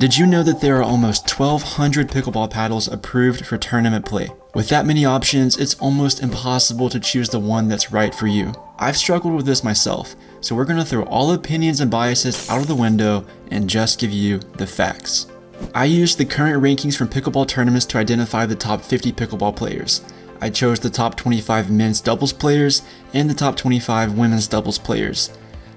Did you know that there are almost 1,200 pickleball paddles approved for tournament play? With that many options, it's almost impossible to choose the one that's right for you. I've struggled with this myself, so we're going to throw all opinions and biases out of the window and just give you the facts. I used the current rankings from pickleball tournaments to identify the top 50 pickleball players. I chose the top 25 men's doubles players and the top 25 women's doubles players.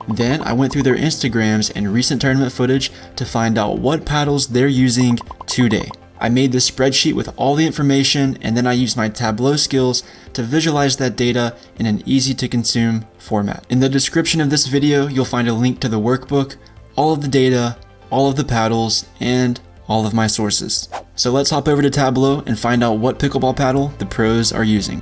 Then I went through their Instagrams and recent tournament footage to find out what paddles they're using today. I made this spreadsheet with all the information, and then I used my Tableau skills to visualize that data in an easy to consume format. In the description of this video, you'll find a link to the workbook, all of the data, all of the paddles, and all of my sources. So let's hop over to Tableau and find out what pickleball paddle the pros are using.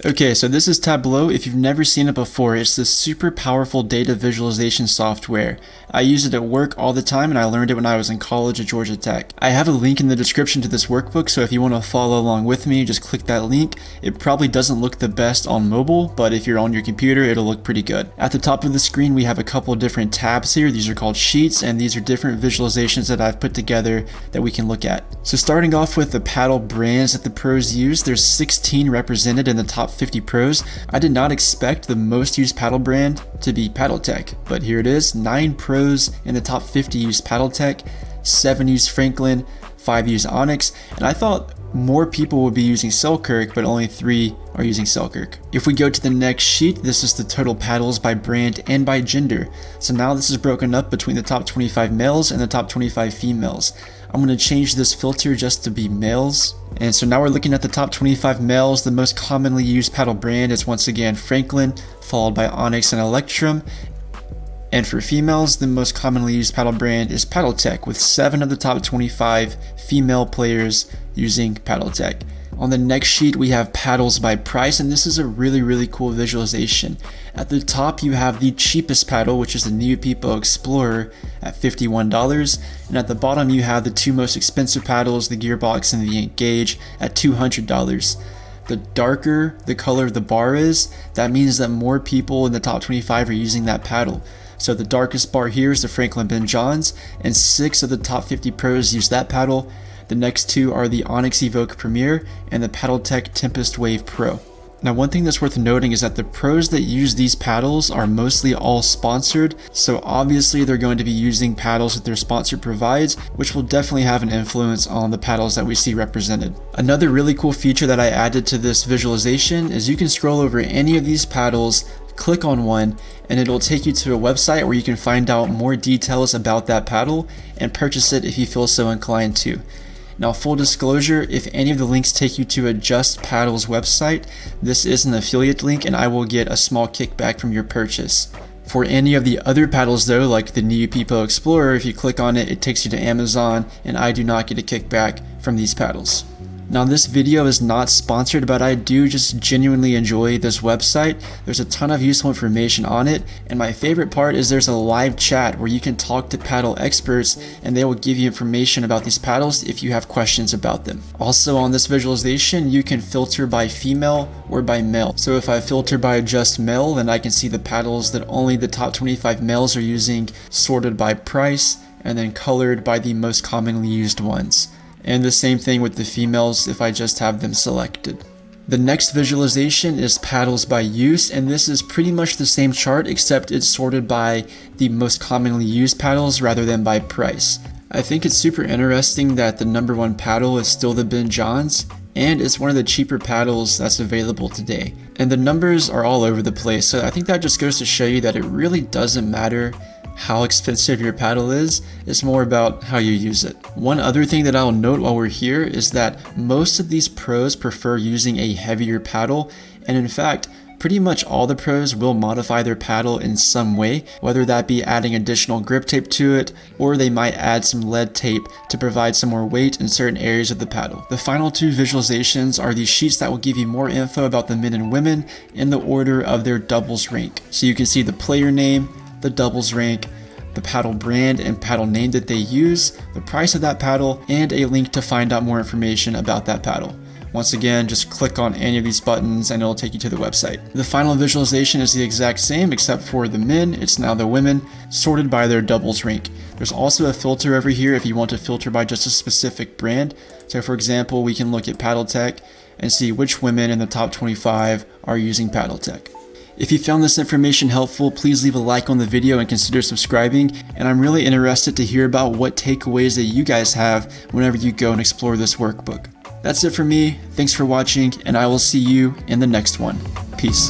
Okay, so this is Tableau. If you've never seen it before, it's this super powerful data visualization software. I use it at work all the time, and I learned it when I was in college at Georgia Tech. I have a link in the description to this workbook, so if you want to follow along with me, just click that link. It probably doesn't look the best on mobile, but if you're on your computer, it'll look pretty good. At the top of the screen, we have a couple different tabs here. These are called sheets, and these are different visualizations that I've put together that we can look at. So starting off with the paddle brands that the pros use, there's 16 represented in the top 50 pros. I did not expect the most used paddle brand to be Paddletek, but here it is. 9 pros in the top 50 use Paddletek, 7 use Franklin, 5 use Onix, and I thought more people would be using Selkirk, but only 3 are using Selkirk. If we go to the next sheet, this is the total paddles by brand and by gender. So now this is broken up between the top 25 males and the top 25 females. I'm going to change this filter just to be males. And so now we're looking at the top 25 males. The most commonly used paddle brand is once again Franklin, followed by Onix and Electrum. And for females, the most commonly used paddle brand is Paddletek, with 7 of the top 25 female players using Paddletek. On the next sheet, we have paddles by price, and this is a really cool visualization. At the top, you have the cheapest paddle, which is the Invikta Explorer at $51, and at the bottom, you have the 2 most expensive paddles, the Gearbox and the Engage, at $200. The darker the color of the bar is, that means that more people in the top 25 are using that paddle. So the darkest bar here is the Franklin Ben Johns, and 6 of the top 50 pros use that paddle. The next 2 are the Onix Evoque Premier and the Paddletek Tempest Wave Pro. Now, one thing that's worth noting is that the pros that use these paddles are mostly all sponsored, so obviously they're going to be using paddles that their sponsor provides, which will definitely have an influence on the paddles that we see represented. Another really cool feature that I added to this visualization is you can scroll over any of these paddles, click on one, and it'll take you to a website where you can find out more details about that paddle and purchase it if you feel so inclined to. Now, full disclosure, if any of the links take you to a Just Paddles website, this is an affiliate link and I will get a small kickback from your purchase. For any of the other paddles though, like the Invikta Explorer, if you click on it, it takes you to Amazon, and I do not get a kickback from these paddles. Now, this video is not sponsored, but I do just genuinely enjoy this website. There's a ton of useful information on it, and my favorite part is there's a live chat where you can talk to paddle experts and they will give you information about these paddles if you have questions about them. Also, on this visualization, you can filter by female or by male. So if I filter by just male, then I can see the paddles that only the top 25 males are using, sorted by price, and then colored by the most commonly used ones. And the same thing with the females if I just have them selected. The next visualization is paddles by use, and this is pretty much the same chart except it's sorted by the most commonly used paddles rather than by price. I think it's super interesting that the number 1 paddle is still the Ben Johns, and it's one of the cheaper paddles that's available today. And the numbers are all over the place, so I think that just goes to show you that it really doesn't matter how expensive your paddle is, it's more about how you use it. One other thing that I'll note while we're here is that most of these pros prefer using a heavier paddle, and in fact, pretty much all the pros will modify their paddle in some way, whether that be adding additional grip tape to it, or they might add some lead tape to provide some more weight in certain areas of the paddle. The final 2 visualizations are these sheets that will give you more info about the men and women in the order of their doubles rank. So you can see the player name, the doubles rank, the paddle brand and paddle name that they use, the price of that paddle, and a link to find out more information about that paddle. Once again, just click on any of these buttons and it'll take you to the website. The final visualization is the exact same except for the men, it's now the women, sorted by their doubles rank. There's also a filter over here if you want to filter by just a specific brand. So for example, we can look at Paddletek and see which women in the top 25 are using Paddletek. If you found this information helpful, please leave a like on the video and consider subscribing, and I'm really interested to hear about what takeaways that you guys have whenever you go and explore this workbook. That's it for me, thanks for watching, and I will see you in the next one. Peace.